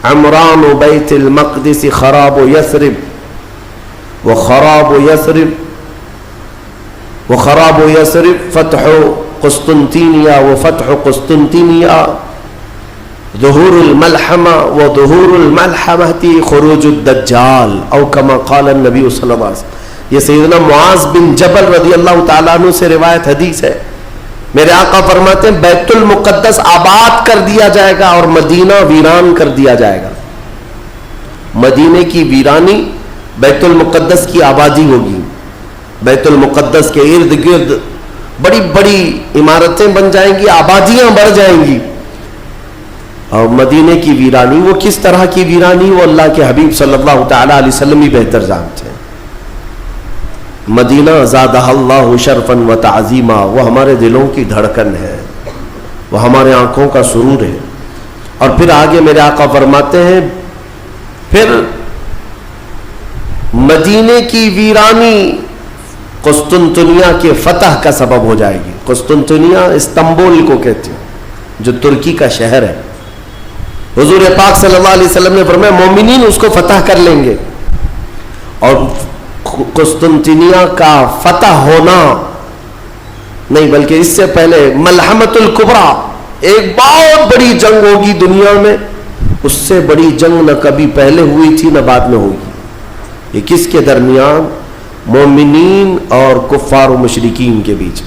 عمران بیت المقدس خراب یثرب وخراب یثرب فتح قسطنطینیہ وفتح قسطنطینیہ ظہور الملحمہ وظہور الملحمہ خروج الدجال او کما قال النبی صلی اللہ علیہ وسلم. یہ سیدنا معاذ بن جبل رضی اللہ تعالیٰ عنہ سے روایت حدیث ہے. میرے آقا فرماتے ہیں بیت المقدس آباد کر دیا جائے گا اور مدینہ ویران کر دیا جائے گا. مدینے کی ویرانی بیت المقدس کی آبادی ہوگی. بیت المقدس کے ارد گرد بڑی بڑی عمارتیں بن جائیں گی, آبادیاں بڑھ جائیں گی. اور مدینے کی ویرانی وہ کس طرح کی ویرانی, وہ اللہ کے حبیب صلی اللہ تعالیٰ علیہ وسلم ہی بہتر جانتے ہیں. مدینہ زادہ اللہ شرفا و تعظیما, وہ ہمارے دلوں کی دھڑکن ہے, وہ ہمارے آنکھوں کا سرور ہے. اور پھر آگے میرے آقا فرماتے ہیں پھر مدینے کی ویرانی قسطنطنیہ کے فتح کا سبب ہو جائے گی. قسطنطنیہ استنبول کو کہتے ہیں جو ترکی کا شہر ہے. حضور پاک صلی اللہ علیہ وسلم نے فرمایا مومنین اس کو فتح کر لیں گے. اور قسطنطنیہ کا فتح ہونا نہیں بلکہ اس سے پہلے ملحمۃ الکبریٰ, ایک بہت بڑی جنگ ہوگی دنیا میں. اس سے بڑی جنگ نہ کبھی پہلے ہوئی تھی نہ بعد میں ہوگی. یہ کس کے درمیان؟ مومنین اور کفار و مشرکین کے بیچ.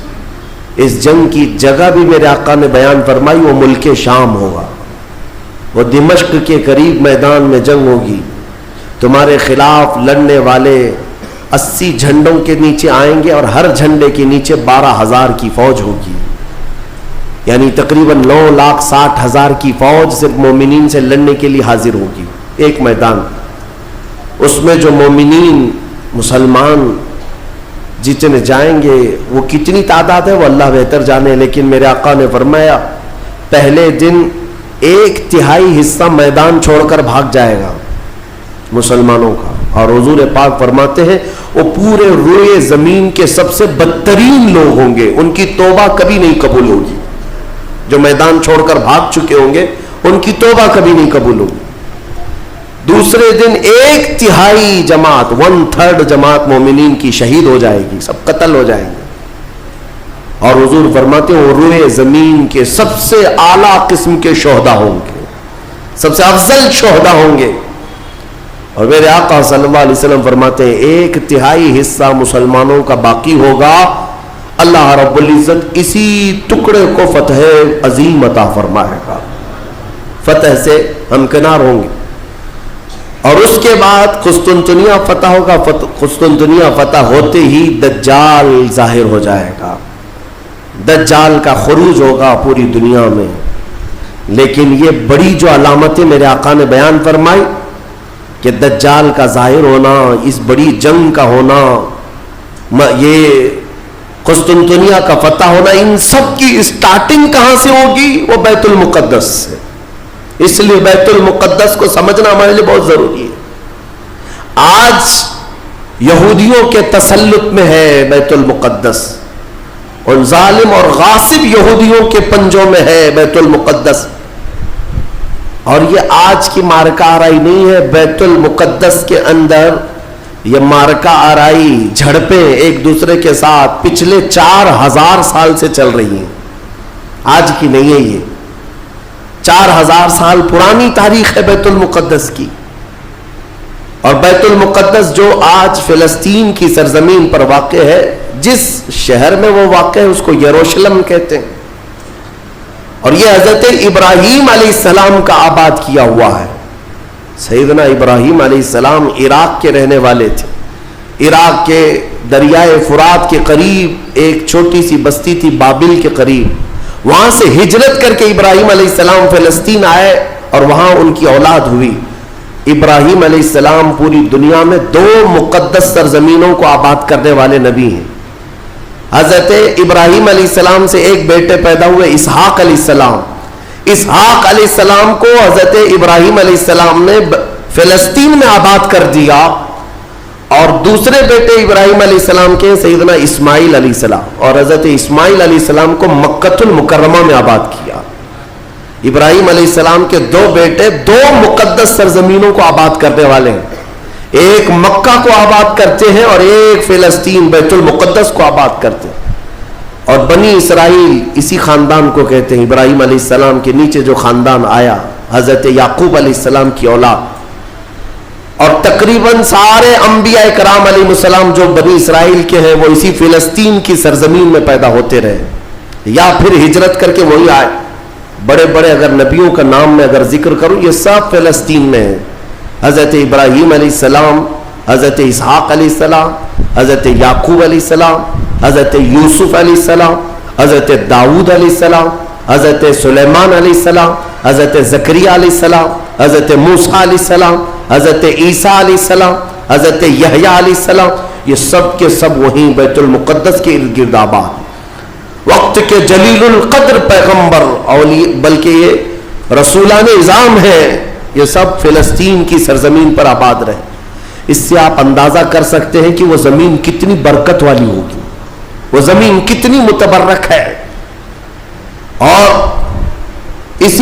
اس جنگ کی جگہ بھی میرے آقا نے بیان فرمائی, وہ ملک شام ہوگا, وہ دمشق کے قریب میدان میں جنگ ہوگی. تمہارے خلاف لڑنے والے 80 جھنڈوں کے نیچے آئیں گے اور ہر جھنڈے کے نیچے 12,000 کی فوج ہوگی. یعنی تقریباً 9,60,000 کی فوج صرف مومنین سے لڑنے کے لیے حاضر ہوگی ایک میدان. اس میں جو مومنین مسلمان جتنے جائیں گے وہ کتنی تعداد ہے وہ اللہ بہتر جانے, لیکن میرے آقا نے فرمایا پہلے دن 1/3 حصہ میدان چھوڑ کر بھاگ جائے گا مسلمانوں کا. اور حضور پاک فرماتے ہیں وہ پورے روئے زمین کے سب سے بدترین لوگ ہوں گے, ان کی توبہ کبھی نہیں قبول ہوگی. جو میدان چھوڑ کر بھاگ چکے ہوں گے ان کی توبہ کبھی نہیں قبول ہوگی. دوسرے دن 1/3 جماعت 1/3 جماعت مومنین کی شہید ہو جائے گی, سب قتل ہو جائیں گے. اور حضور فرماتے ہیں وہ روئے زمین کے سب سے اعلیٰ قسم کے شہداء ہوں گے, سب سے افضل شہداء ہوں گے. اور میرے آقا صلی اللہ علیہ وسلم فرماتے ہیں 1/3 حصہ مسلمانوں کا باقی ہوگا, اللہ رب العزت اسی ٹکڑے کو فتح عظیم عطا فرمائے گا, فتح سے ہمکنار ہوں گے. اور اس کے بعد قسطنطنیہ فتح ہوگا. قسطنطنیہ فتح ہوتے ہی دجال ظاہر ہو جائے گا, دجال کا خروج ہوگا پوری دنیا میں. لیکن یہ بڑی جو علامتیں میرے آقا نے بیان فرمائی کہ دجال کا ظاہر ہونا, اس بڑی جنگ کا ہونا, یہ قسطنطنیہ کا فتح ہونا, ان سب کی اسٹارٹنگ کہاں سے ہوگی؟ وہ بیت المقدس سے. اس لیے بیت المقدس کو سمجھنا ہمارے لیے بہت ضروری ہے. آج یہودیوں کے تسلط میں ہے بیت المقدس, ان ظالم اور غاصب یہودیوں کے پنجوں میں ہے بیت المقدس. اور یہ آج کی مارکہ آرائی نہیں ہے, بیت المقدس کے اندر یہ مارکہ آرائی جھڑپیں ایک دوسرے کے ساتھ پچھلے 4,000 سال سے چل رہی ہیں, آج کی نہیں ہے. یہ 4,000 سال پرانی تاریخ ہے بیت المقدس کی. اور بیت المقدس جو آج فلسطین کی سرزمین پر واقع ہے, جس شہر میں وہ واقع ہے اس کو یروشلم کہتے ہیں. اور یہ حضرت ابراہیم علیہ السلام کا آباد کیا ہوا ہے. سیدنا ابراہیم علیہ السلام عراق کے رہنے والے تھے. عراق کے دریائے فرات کے قریب ایک چھوٹی سی بستی تھی بابل کے قریب, وہاں سے ہجرت کر کے ابراہیم علیہ السلام فلسطین آئے اور وہاں ان کی اولاد ہوئی. ابراہیم علیہ السلام پوری دنیا میں 2 مقدس سرزمینوں کو آباد کرنے والے نبی ہیں. حضرت ابراہیم علیہ السلام سے ایک بیٹے پیدا ہوئے اسحاق علیہ السلام. اسحاق علیہ السلام کو حضرت ابراہیم علیہ السلام نے فلسطین میں آباد کر دیا, اور دوسرے بیٹے ابراہیم علیہ السلام کے سیدنا اسماعیل علیہ السلام, اور حضرت اسماعیل علیہ السلام کو مکۃ المکرمہ میں آباد کیا. ابراہیم علیہ السلام کے دو بیٹے دو مقدس سرزمینوں کو آباد کرنے والے ہیں، ایک مکہ کو آباد کرتے ہیں اور ایک فلسطین بیت المقدس کو آباد کرتے ہیں. اور بنی اسرائیل اسی خاندان کو کہتے ہیں. ابراہیم علیہ السلام کے نیچے جو خاندان آیا، حضرت یعقوب علیہ السلام کی اولاد، اور تقریباً سارے انبیاء کرام علیہ السلام جو بنی اسرائیل کے ہیں وہ اسی فلسطین کی سرزمین میں پیدا ہوتے رہے یا پھر ہجرت کر کے وہی آئے. بڑے بڑے اگر نبیوں کا نام میں اگر ذکر کروں یہ سب فلسطین میں ہیں. حضرت ابراہیم علیہ السلام، حضرت اسحاق علیہ السلام، حضرت یعقوب علیہ السلام، حضرت یوسف علیہ السلام، حضرت داؤد علیہ السلام، حضرت سلیمان علیہ السلام، حضرت زکریا علیہ السلام، حضرت موسیٰ علیہ السلام، حضرت عیسیٰ علیہ السلام، حضرت یحییٰ علیہ السلام، یہ سب کے سب وہیں بیت المقدس کے ارد گرد آباد. وقت کے جلیل القدر پیغمبر بلکہ یہ رسولان اعظام ہیں، یہ سب فلسطین کی سرزمین پر آباد رہے. اس سے آپ اندازہ کر سکتے ہیں کہ وہ زمین کتنی برکت والی ہوگی، وہ زمین کتنی متبرک ہے. اور اس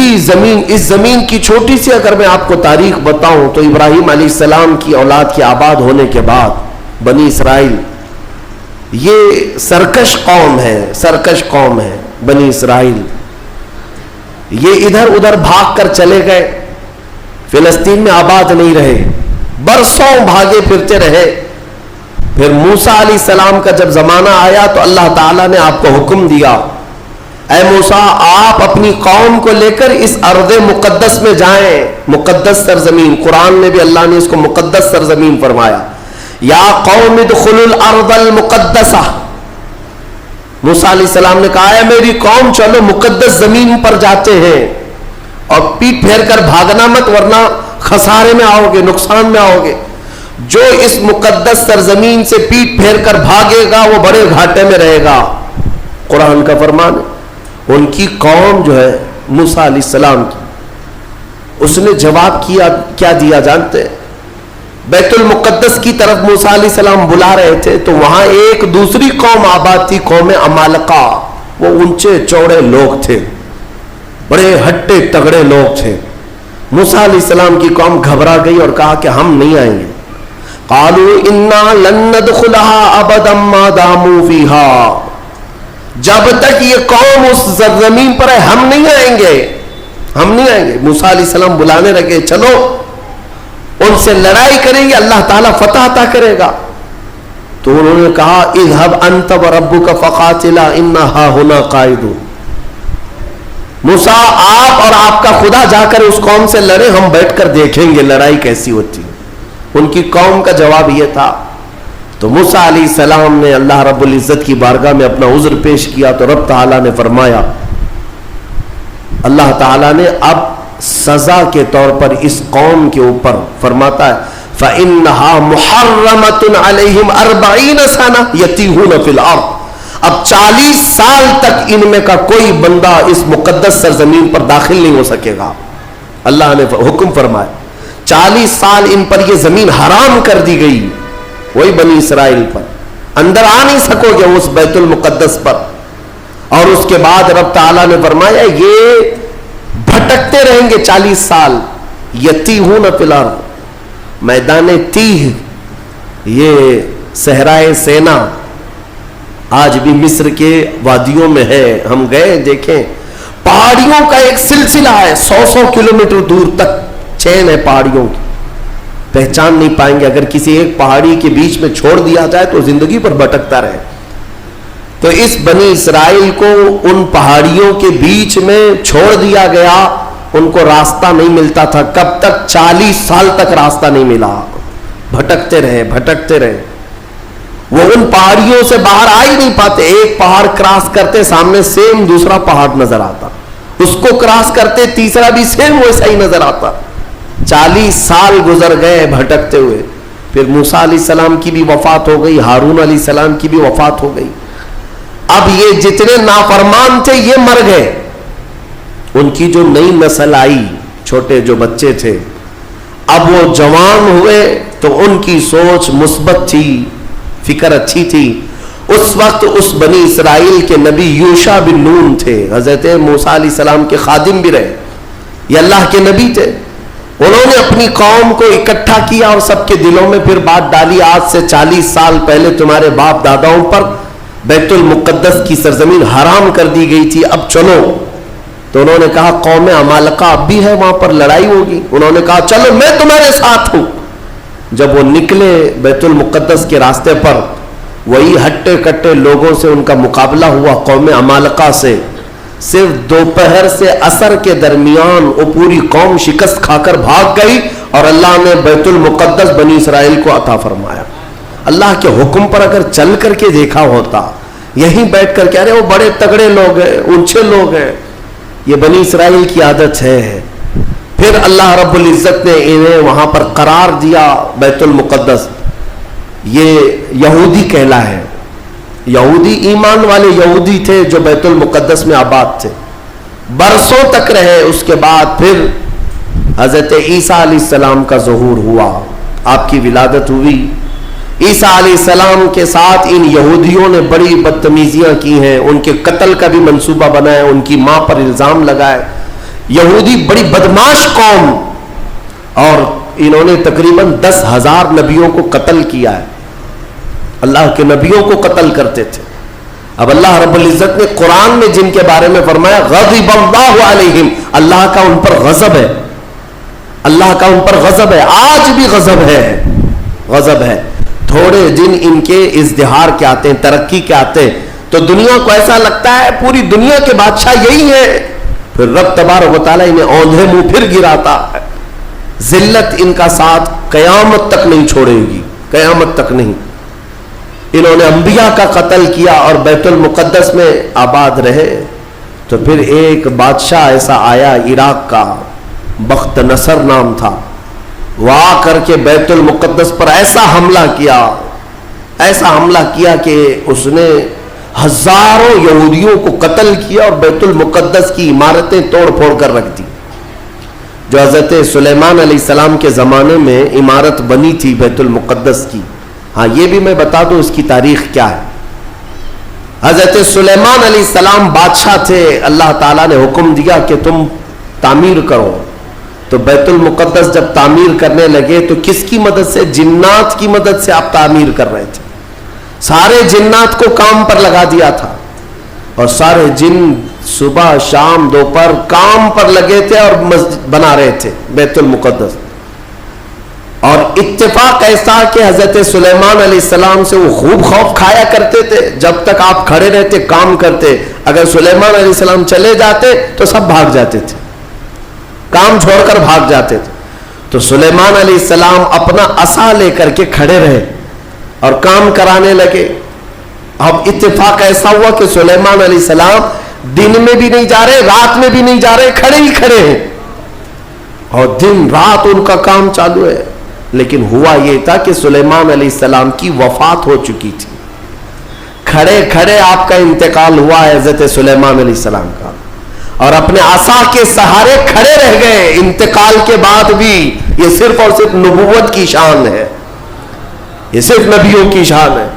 زمین کی چھوٹی سی اگر میں آپ کو تاریخ بتاؤں تو ابراہیم علیہ السلام کی اولاد کے آباد ہونے کے بعد بنی اسرائیل یہ سرکش قوم ہے. بنی اسرائیل یہ ادھر ادھر بھاگ کر چلے گئے، فلسطین میں آباد نہیں رہے، برسوں بھاگے پھرتے رہے. پھر موسیٰ علیہ السلام کا جب زمانہ آیا تو اللہ تعالیٰ نے آپ کو حکم دیا، اے موسیٰ آپ اپنی قوم کو لے کر اس ارض مقدس میں جائیں. مقدس سرزمین، قرآن میں بھی اللہ نے اس کو مقدس سرزمین فرمایا. یا قوم ادخلوا الارض المقدسہ. موسیٰ علیہ السلام نے کہا ہے میری قوم چلو مقدس زمین پر جاتے ہیں، اور پیٹ پھیر کر بھاگنا مت ورنہ خسارے میں آؤ گے، نقصان میں آؤ گے. جو اس مقدس سرزمین سے پیٹ پھیر کر بھاگے گا وہ بڑے گھاٹے میں رہے گا. قرآن کا فرمان ہے. ان کی قوم جو ہے موسیٰ علیہ السلام کی، اس نے جواب کیا دیا جانتے ہیں؟ بیت المقدس کی طرف موسیٰ علیہ السلام بلا رہے تھے تو وہاں ایک دوسری قوم آباد تھی، قوم عمالقہ. وہ اونچے چوڑے لوگ تھے، بڑے ہٹے تگڑے لوگ تھے. موسیٰ علیہ السلام کی قوم گھبرا گئی اور کہا کہ ہم نہیں آئیں گے. قالوا انا لن ندخلها ابدا ما داموا فيها. جب تک یہ قوم اس زمین پر ہے ہم نہیں آئیں گے. موسیٰ علیہ السلام بلانے لگے، چلو ان سے لڑائی کریں گے، اللہ تعالیٰ فتح عطا کرے گا. تو انہوں نے کہا اذهب انت وربك فقاتلا انا هاهنا قاعدون. موسیٰ آپ اور آپ کا خدا جا کر اس قوم سے لڑے، ہم بیٹھ کر دیکھیں گے لڑائی کیسی ہوتی. ان کی قوم کا جواب یہ تھا. تو موسیٰ علیہ السلام نے اللہ رب العزت کی بارگاہ میں اپنا عذر پیش کیا تو رب تعالیٰ نے فرمایا، اللہ تعالیٰ نے اب سزا کے طور پر اس قوم کے اوپر فرماتا ہے فَإِنَّهَا مُحَرَّمَةٌ عَلَيْهِمْ 40 سَنَةً يَتِيهُونَ فِي الْأَرْضِ. اب 40 سال تک ان میں کا کوئی بندہ اس مقدس سرزمین پر داخل نہیں ہو سکے گا. اللہ نے حکم فرمایا 40 سال ان پر یہ زمین حرام کر دی گئی، وہی بنی اسرائیل پر اندر آ نہیں سکو گے اس بیت المقدس پر. اور اس کے بعد رب تعالیٰ نے فرمایا یہ بھٹکتے رہیں گے 40 سال. یتیہون فی الارض، میدان تیہ، یہ صحرائے سینا آج بھی مصر کے وادیوں میں ہے. ہم گئے دیکھیں، پہاڑیوں کا ایک سلسلہ ہے، 100 کلومیٹر دور تک چین ہے پہاڑیوں کی، پہچان نہیں پائیں گے. اگر کسی ایک پہاڑی کے بیچ میں چھوڑ دیا جائے تو زندگی پر بھٹکتا رہے. تو اس بنی اسرائیل کو ان پہاڑیوں کے بیچ میں چھوڑ دیا گیا، ان کو راستہ نہیں ملتا تھا. کب تک؟ 40 سال تک راستہ نہیں ملا. بھٹکتے رہے. وہ ان پہاڑیوں سے باہر آ ہی نہیں پاتے. ایک پہاڑ کراس کرتے سامنے سیم دوسرا پہاڑ نظر آتا، اس کو کراس کرتے تیسرا بھی سیم ویسا ہی نظر آتا. 40 سال گزر گئے بھٹکتے ہوئے. پھر موسیٰ علیہ السلام کی بھی وفات ہو گئی، ہارون علیہ السلام کی بھی وفات ہو گئی. اب یہ جتنے نافرمان تھے یہ مر گئے. ان کی جو نئی نسل آئی، چھوٹے جو بچے تھے، اب وہ جوان ہوئے تو ان کی سوچ مثبت تھی، فکر اچھی تھی. اس وقت اس بنی اسرائیل کے نبی یوشع بن نون تھے، حضرت موسیٰ علیہ السلام کے خادم بھی رہے. یہ اللہ کے نبی تھے. انہوں نے اپنی قوم کو اکٹھا کیا اور سب کے دلوں میں پھر بات ڈالی, آج سے 40 سال پہلے تمہارے باپ داداؤں پر بیت المقدس کی سرزمین حرام کر دی گئی تھی, اب چلو. تو انہوں نے کہا قوم عمالقہ اب بھی ہے, وہاں پر لڑائی ہوگی. انہوں نے کہا چلو میں تمہارے ساتھ ہوں. جب وہ نکلے بیت المقدس کے راستے پر, وہی ہٹے کٹے لوگوں سے ان کا مقابلہ ہوا, قوم عمالقہ سے. صرف دوپہر سے عصر کے درمیان وہ پوری قوم شکست کھا کر بھاگ گئی اور اللہ نے بیت المقدس بنی اسرائیل کو عطا فرمایا. اللہ کے حکم پر اگر چل کر کے دیکھا ہوتا, یہیں بیٹھ کر کے ارے وہ بڑے تگڑے لوگ ہیں, اونچے لوگ ہیں, یہ بنی اسرائیل کی عادت ہے. پھر اللہ رب العزت نے انہیں وہاں پر قرار دیا. بیت المقدس یہ یہودی کہلا ہے. یہودی ایمان والے یہودی تھے جو بیت المقدس میں آباد تھے, برسوں تک رہے. اس کے بعد پھر حضرت عیسیٰ علیہ السلام کا ظہور ہوا, آپ کی ولادت ہوئی. عیسیٰ علیہ السلام کے ساتھ ان یہودیوں نے بڑی بدتمیزیاں کی ہیں, ان کے قتل کا بھی منصوبہ بنایا, ان کی ماں پر الزام لگائے. یہودی بڑی بدماش قوم, اور انہوں نے تقریباً 10,000 نبیوں کو قتل کیا ہے. اللہ کے نبیوں کو قتل کرتے تھے. اب اللہ رب العزت نے قرآن میں جن کے بارے میں فرمایا غضب اللہ علیہم, اللہ کا ان پر غضب ہے, اللہ کا ان پر غضب ہے, آج بھی غضب ہے, غضب ہے. تھوڑے دن ان کے ازدہار کے آتے ہیں, ترقی کے آتے ہیں, تو دنیا کو ایسا لگتا ہے پوری دنیا کے بادشاہ یہی ہے. پھر رب تبارک و تعالیٰ انہیں اوندھے منہ پھر گراتا ہے. ذلت ان کا ساتھ قیامت تک نہیں چھوڑے گی, قیامت تک نہیں. انہوں نے انبیاء کا قتل کیا اور بیت المقدس میں آباد رہے. تو پھر ایک بادشاہ ایسا آیا عراق کا, بخت نصر نام تھا. وہ آ کر کے بیت المقدس پر ایسا حملہ کیا, ایسا حملہ کیا کہ اس نے ہزاروں یہودیوں کو قتل کیا اور بیت المقدس کی عمارتیں توڑ پھوڑ کر رکھ دی. جو حضرت سلیمان علیہ السلام کے زمانے میں عمارت بنی تھی بیت المقدس کی. ہاں یہ بھی میں بتا دوں اس کی تاریخ کیا ہے. حضرت سلیمان علیہ السلام بادشاہ تھے, اللہ تعالیٰ نے حکم دیا کہ تم تعمیر کرو. تو بیت المقدس جب تعمیر کرنے لگے تو کس کی مدد سے؟ جنات کی مدد سے آپ تعمیر کر رہے تھے. سارے جنات کو کام پر لگا دیا تھا, اور سارے جن صبح شام دوپہر کام پر لگے تھے اور مسجد بنا رہے تھے بیت المقدس. اور اتفاق ایسا کہ حضرت سلیمان علیہ السلام سے وہ خوب خوف کھایا کرتے تھے. جب تک آپ کھڑے رہتے کام کرتے, اگر سلیمان علیہ السلام چلے جاتے تو سب بھاگ جاتے تھے, کام چھوڑ کر بھاگ جاتے تھے. تو سلیمان علیہ السلام اپنا عصا لے کر کے کھڑے رہے اور کام کرانے لگے. اب اتفاق ایسا ہوا کہ سلیمان علیہ السلام دن میں بھی نہیں جا رہے, رات میں بھی نہیں جا رہے, کھڑے ہی کھڑے ہیں, اور دن رات ان کا کام چالو ہے. لیکن ہوا یہ تھا کہ سلیمان علیہ السلام کی وفات ہو چکی تھی. کھڑے کھڑے آپ کا انتقال ہوا ہے حضرت سلیمان علیہ السلام کا, اور اپنے عصا کے سہارے کھڑے رہ گئے. انتقال کے بعد بھی یہ صرف اور صرف نبوت کی شان ہے, یہ صرف نبیوں کی شان ہے.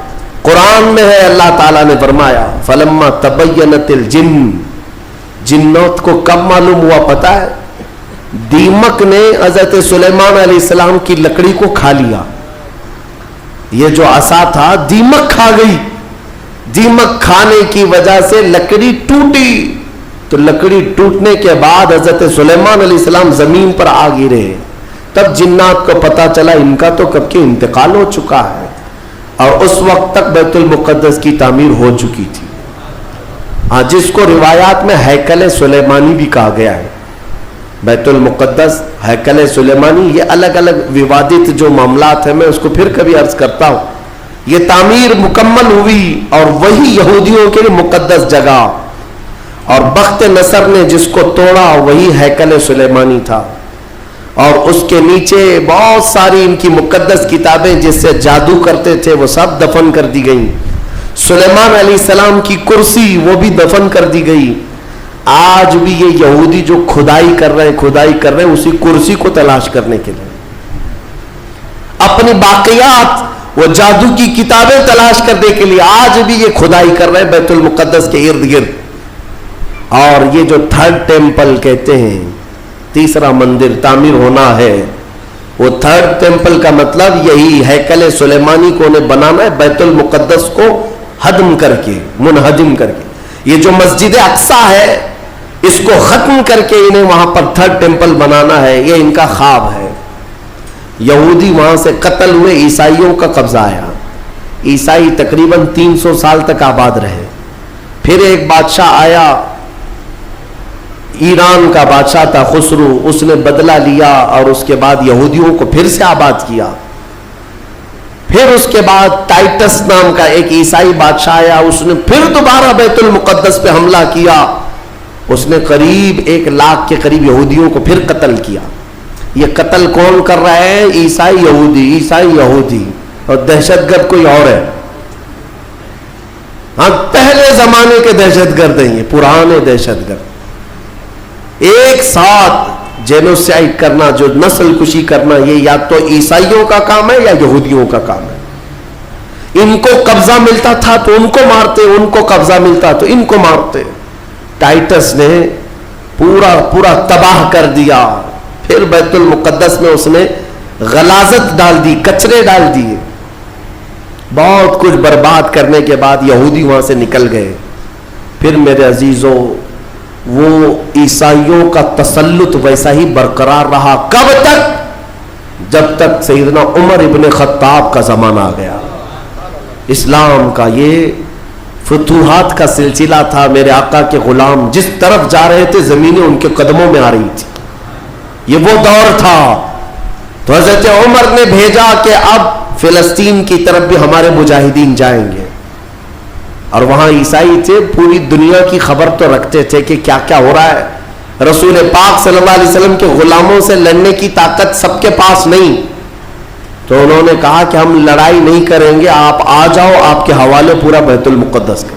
قرآن میں ہے, اللہ تعالیٰ نے فرمایا فلما تبینت الجن, جنات کو کب معلوم ہوا پتا ہے؟ دیمک نے حضرت سلیمان علیہ السلام کی لکڑی کو کھا لیا. یہ جو عصا تھا دیمک کھا گئی. دیمک کھانے کی وجہ سے لکڑی ٹوٹی. تو لکڑی ٹوٹنے کے بعد حضرت سلیمان علیہ السلام زمین پر آ گرے. تب جنات کو پتا چلا ان کا تو کب کے انتقال ہو چکا ہے, اور اس وقت تک بیت المقدس کی تعمیر ہو چکی تھی. ہاں, جس کو روایات میں ہیکل سلیمانی بھی کہا گیا ہے. بیت المقدس, ہیکل سلیمانی, یہ الگ الگ ووادت جو معاملات ہیں, میں اس کو پھر کبھی عرض کرتا ہوں. یہ تعمیر مکمل ہوئی اور وہی یہودیوں کے لیے مقدس جگہ, اور بخت نصر نے جس کو توڑا وہی ہیکل سلیمانی تھا. اور اس کے نیچے بہت ساری ان کی مقدس کتابیں جس سے جادو کرتے تھے وہ سب دفن کر دی گئیں. سلیمان علیہ السلام کی کرسی وہ بھی دفن کر دی گئی. آج بھی یہ یہودی جو کھدائی کر رہے ہیں اسی کرسی کو تلاش کرنے کے لیے, اپنی باقیات, وہ جادو کی کتابیں تلاش کرنے کے لیے آج بھی یہ کھدائی کر رہے ہیں بیت المقدس کے ارد گرد. اور یہ جو تھرڈ ٹیمپل کہتے ہیں, تیسرا مندر تعمیر ہونا ہے. وہ تھرڈ ٹیمپل کا مطلب یہی ہیکل سلیمانی کو انہیں بنانا ہے, بیت المقدس کو ہدم کر کے, منہدم کر کے. یہ جو مسجد اقصی ہے اس کو ختم کر کے انہیں وہاں پر تھرڈ ٹیمپل بنانا ہے, یہ ان کا خواب ہے. یہودی وہاں سے قتل ہوئے, عیسائیوں کا قبضہ آیا. عیسائی تقریباً 300 سال تک آباد رہے. پھر ایک بادشاہ آیا, ایران کا بادشاہ تھا خسرو, اس نے بدلہ لیا اور اس کے بعد یہودیوں کو پھر سے آباد کیا. پھر اس کے بعد ٹائٹس نام کا ایک عیسائی بادشاہ آیا, اس نے پھر دوبارہ بیت المقدس پہ حملہ کیا. اس نے قریب 1 لاکھ کے قریب یہودیوں کو پھر قتل کیا. یہ قتل کون کر رہا ہے؟ عیسائی یہودی, عیسائی یہودی, اور دہشت گرد کوئی اور ہے. ہاں پہلے زمانے کے دہشت گرد ہیں یہ, پرانے دہشت گرد. ایک ساتھ جینوسائڈ کرنا, جو نسل کشی کرنا, یہ یا تو عیسائیوں کا کام ہے یا یہودیوں کا کام ہے. ان کو قبضہ ملتا تھا تو ان کو مارتے, ان کو قبضہ ملتا تو ان کو مارتے. ٹائٹس نے پورا تباہ کر دیا. پھر بیت المقدس میں اس نے غلاظت ڈال دی, کچرے ڈال دیے. بہت کچھ برباد کرنے کے بعد یہودی وہاں سے نکل گئے. پھر میرے عزیزوں, وہ عیسائیوں کا تسلط ویسا ہی برقرار رہا. کب تک؟ جب تک سیدنا عمر ابن خطاب کا زمانہ آ گیا. اسلام کا یہ فتوحات کا سلسلہ تھا. میرے آقا کے غلام جس طرف جا رہے تھے زمینیں ان کے قدموں میں آ رہی تھی. یہ وہ دور تھا. تو حضرت عمر نے بھیجا کہ اب فلسطین کی طرف بھی ہمارے مجاہدین جائیں گے. اور وہاں عیسائی تھے, پوری دنیا کی خبر تو رکھتے تھے کہ کیا کیا ہو رہا ہے. رسول پاک صلی اللہ علیہ وسلم کے غلاموں سے لڑنے کی طاقت سب کے پاس نہیں. تو انہوں نے کہا کہ ہم لڑائی نہیں کریں گے, آپ آ جاؤ, آپ کے حوالے پورا بیت المقدس کا.